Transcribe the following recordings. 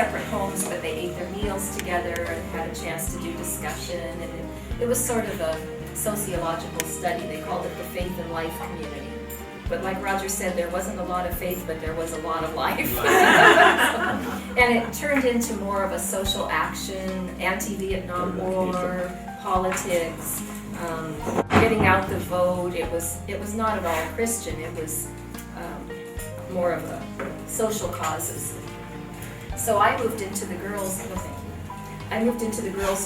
separate homes, but they ate their meals together and had a chance to do discussion. And it was sort of a sociological study. They called it the Faith and Life Community. But like Roger said, there wasn't a lot of faith, but there was a lot of life. And it turned into more of a social action, anti-Vietnam War, politics, getting out the vote. It was not at all Christian. It was more of a social causes. So I moved into the girls'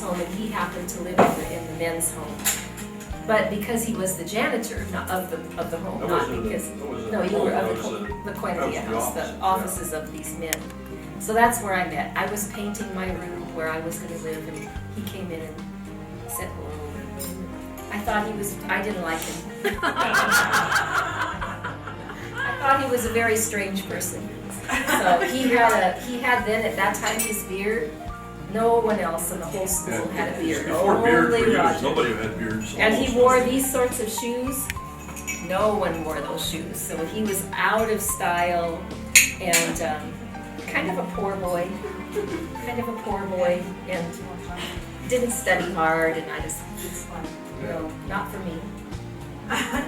home, and he happened to live in the men's home. But because he was the janitor of the home, you were of the Koinonia house, the offices of these men. So that's where I met. I was painting my room where I was going to live, and he came in and said hello. I didn't like him. I thought he was a very strange person. So he had then at that time his beard. No one else in the whole school had a beard. Before beard for years, Roger. nobody had beards. And he wore these sorts of shoes. No one wore those shoes. So he was out of style and kind of a poor boy, and didn't study hard, and I just, no, not for me.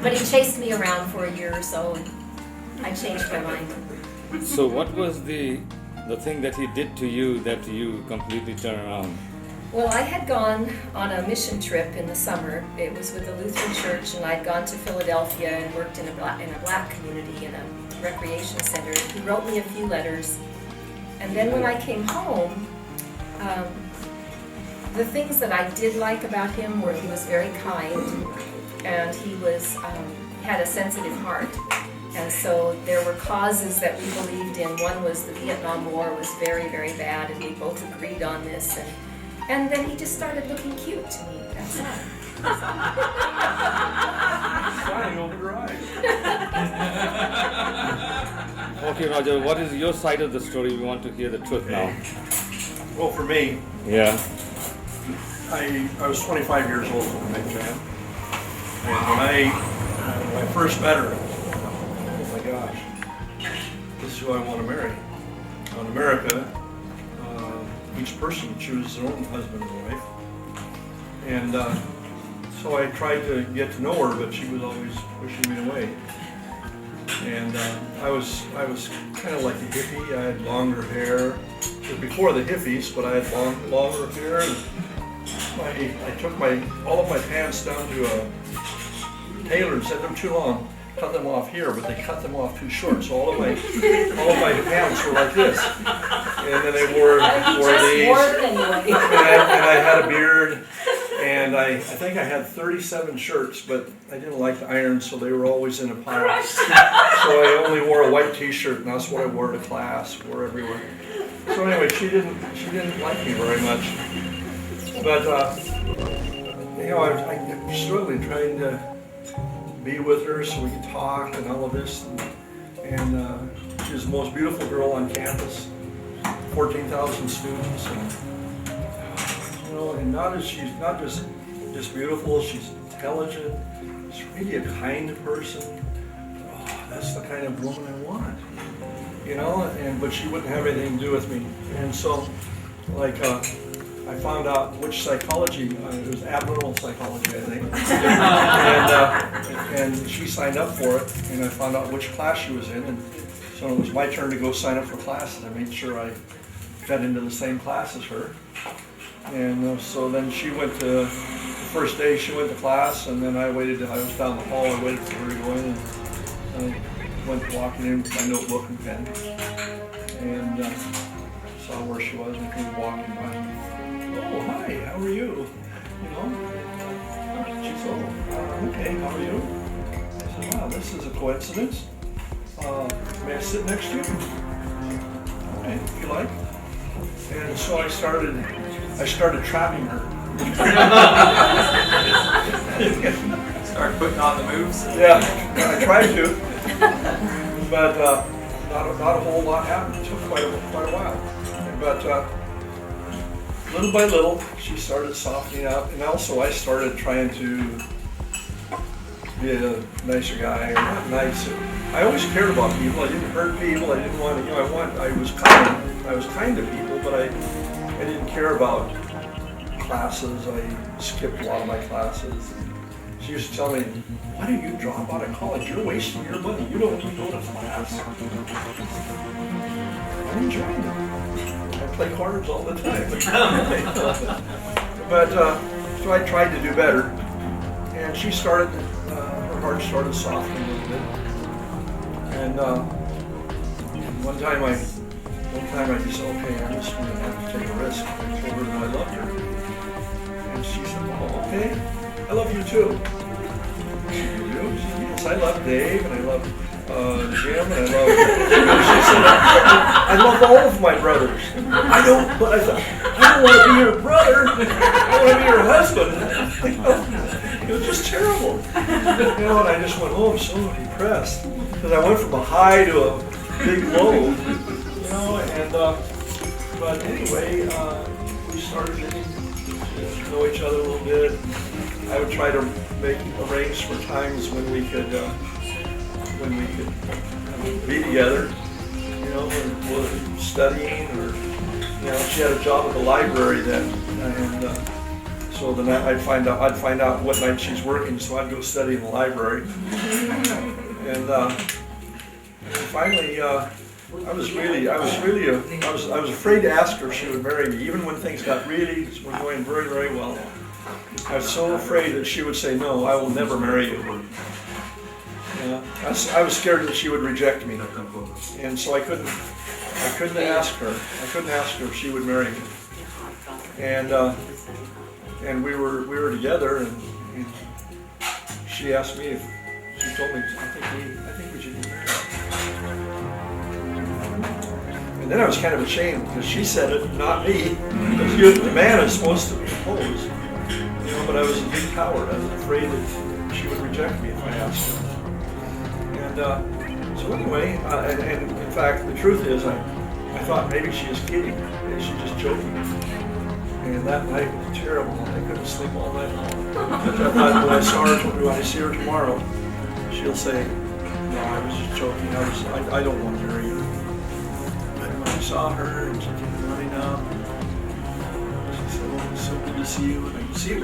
But he chased me around for a year or so, and I changed my mind. So what was the thing that he did to you that you completely turned around? Well, I had gone on a mission trip in the summer. It was with the Lutheran Church, and I'd gone to Philadelphia and worked in a black community in a recreation center. He wrote me a few letters, and then when I came home, the things that I did like about him were he was very kind, and he was had a sensitive heart. And so there were causes that we believed in. One was the Vietnam War was very, very bad, and we both agreed on this. And then he just started looking cute to me. That's all. Shining over your eyes. Okay, Roger, what is your side of the story? We want to hear the truth now. Well, for me, Yeah. I was 25 years old when I met Jan. And when I first met her, oh my gosh, this is who I want to marry. Now in America, each person chooses their own husband and wife. And so I tried to get to know her, but she was always pushing me away. And I was kind of like a hippie. I had longer hair. It was before the hippies, but I had longer hair. And I took all of my pants down to a tailor and said they're too long. Cut them off here, but they cut them off too short. So all of my pants were like this. And then they wore these. And I had a beard. And I think I had 37 shirts, but I didn't like to iron, so they were always in a pile. So I only wore a white T-shirt, and that's what I wore to class, wore everywhere. So anyway, she didn't like me very much. But I'm struggling trying to be with her so we could talk and all of this. And she's the most beautiful girl on campus, 14,000 students. And she's not just beautiful, she's intelligent, she's really a kind person. Oh, that's the kind of woman I want, but she wouldn't have anything to do with me. And so, I found out which psychology, it was abnormal psychology, I think. And she signed up for it, and I found out which class she was in. And so it was my turn to go sign up for classes. I made sure I got into the same class as her. And so then she went to, the first day she went to class, and then I was down the hall, I waited for her to go in, and I went walking in with my notebook and pen, and saw where she was, and came walking by. Oh, hi, how are you? She's okay, how are you? I said, wow, this is a coincidence. May I sit next to you? Okay, if you like. And so I started trapping her. Start putting on the moves? Yeah, I tried to, but not a whole lot happened. It took quite a while. But little by little, she started softening up, and also I started trying to be a nicer guy, or not nicer. I always cared about people. I didn't hurt people. I didn't want to, I was kind to people, but I didn't care about classes. I skipped a lot of my classes. She used to tell me, why don't you drop out of college? You're wasting your money. You don't even go to class. I'm enjoying it. I play cards all the time. But so I tried to do better. And she started, her heart started softening a little bit. And one time I just said, okay, I'm just going to have to take a risk. I told her that I loved her. And she said, oh, okay, I love you too. She said, you do? She said, yes, I love Dave, and I love Jim, and I love, she said, I love all of my brothers. I don't want to be your brother. I want to be your husband. It was just terrible. And I just went home so depressed. Because I went from a high to a big low, and, but anyway, we started getting to know each other a little bit. I would try to arrange for times when we could be together, when we're studying, or, she had a job at the library then, and so then I'd find out what night she's working, so I'd go study in the library. And finally, I was afraid to ask her if she would marry me, even when things were going very, very well. I was so afraid that she would say, no, I will never marry you. I was scared that she would reject me. And so I couldn't ask her. I couldn't ask her if she would marry me. And we were together, and she asked me she told me, I think we should get married. And then I was kind of ashamed because she said it, not me. Because the man is supposed to propose. But I was a big coward. I was afraid that she would reject me if I asked her. And so anyway, and in fact, the truth is, I thought maybe she was kidding. Maybe she's just joking. And that night was terrible. I couldn't sleep all night long. Because I thought when I see her tomorrow, she'll say, no, I was just joking. I don't want to marry you. But when I saw her and she came running up, she said, oh, it's so good to see you. And I could see it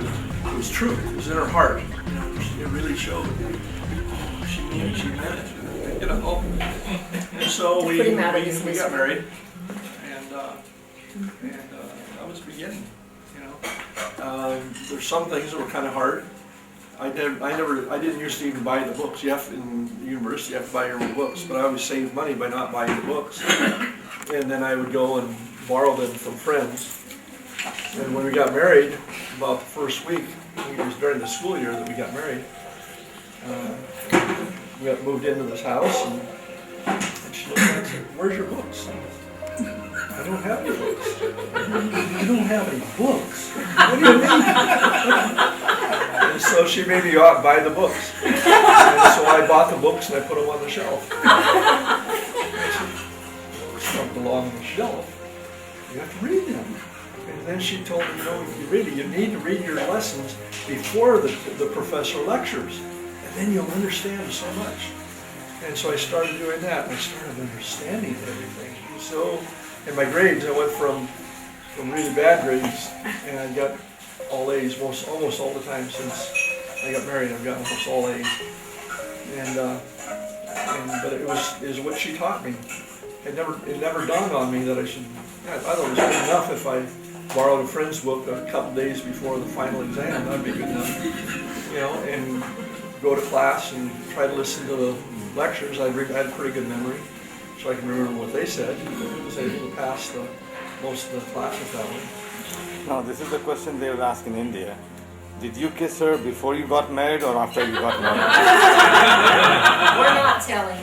was true. It was in her heart. It really showed. She meant it. And so we got married. And that was the beginning. There's some things that were kind of hard. I didn't used to even buy the books. In university, you have to buy your own books, but I always saved money by not buying the books. And then I would go and borrow them from friends. And when we got married, about the first week, it was during the school year that we got married, we got moved into this house, and she looked at me and said, where's your books? I don't have any books. You don't have any books? What do you mean? And so she made me go out and buy the books. And so I bought the books and I put them on the shelf. I said, books don't belong on the shelf. You have to read them. And then she told me, you need to read your lessons before the professor lectures. And then you'll understand so much. And so I started doing that, and I started understanding everything. So in my grades, I went from really bad grades, and I got all A's almost all the time since I got married. I've got almost all A's, but it was what she taught me. It never dawned on me that I thought it was good enough if I borrowed a friend's book a couple days before the final exam. That'd be good enough, and go to class and try to listen to the lectures. I had pretty good memory, so I can remember what they said. I was able to pass most of the classes that way. Now, this is the question they will ask in India. Did you kiss her before you got married or after you got married? We're not telling.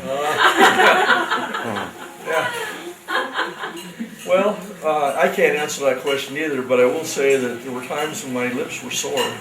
Yeah. Well, I can't answer that question either, but I will say that there were times when my lips were sore.